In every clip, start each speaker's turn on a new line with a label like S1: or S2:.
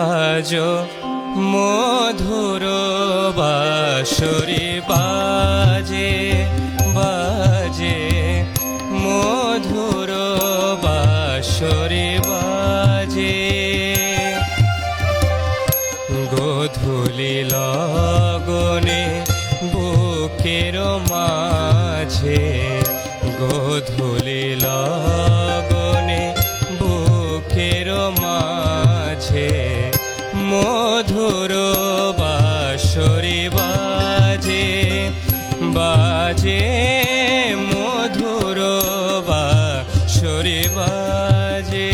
S1: আজো মধুর বাঁশরি বাজে বাজে, মধুর বাঁশরি বাজে। গোধূলি লগনে বুকের মাঝে, গোধূলি লগনে বুকের মাঝে, মধুর বাঁশরি বাজে বাজে, মধুর বাঁশরি বাজে।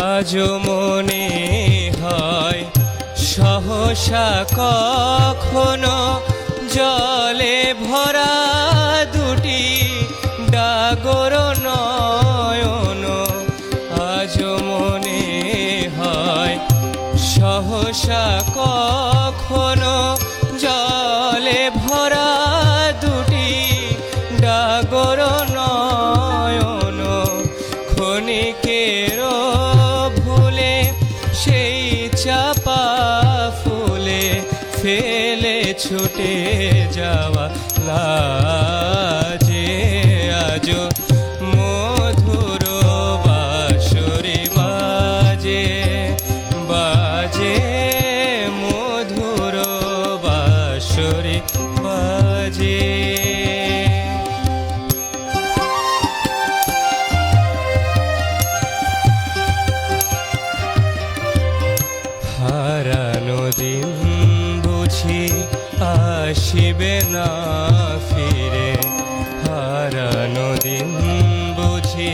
S1: আজও মনে হয় সহসা কখনো জলে ভরা দুটি ডাগর নয়ন। আজও মনে হয় সহসা কখনো জলে ভরা দুটি ডাগর নয়ন। ক্ষণিকের ভুলে সেই চাপা ফুলে ফেলে ছুটে যাওয়া লাজে। আজো মধুর বাঁশরি বাজে বাজে, মধুর বাঁশরি বাজে। হারানো দিন বুঝি আসিবে না ফিরে, হারানো দিন বুঝি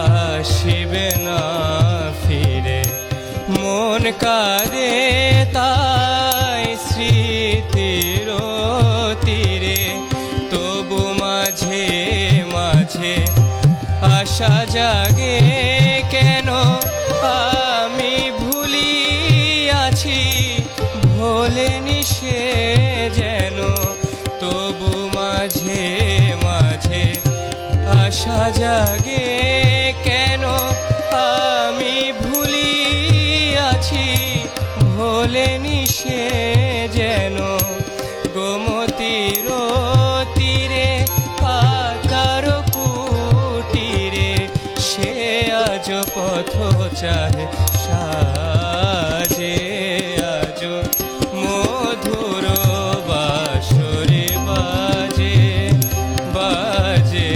S1: আসিবে না ফিরে। মন কাঁদে তাই স্মৃতির তীরে, তবু মাঝে মাঝে আশা জাগে কেন আমি ভুলিয়াছি ভোলেনি সে যেন। তবু মাঝে মাঝে আশা জাগে কেন আমি ভুলিয়াছি ভোলেনি সে যেন। গোমতীর তীরে পাতার কুটিরে সে আজ পথ চাহে সাজে। আজো মধুর বাঁশরি বাজে বাজে,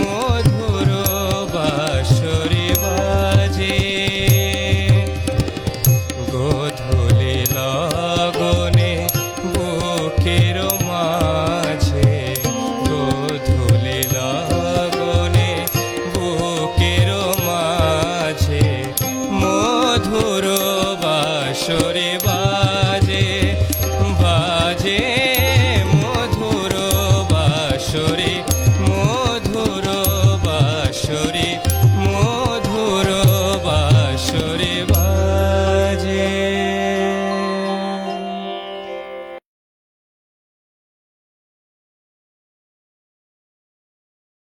S1: মধুর বাঁশরি বাজে। গোধূলি লগনে বুকের মাঝে, গোধূলি লগনে বুকের মাঝে, মধুর বাঁশরি বাজে বাজে, মধুর বাঁশরি, মধুর বাঁশরি।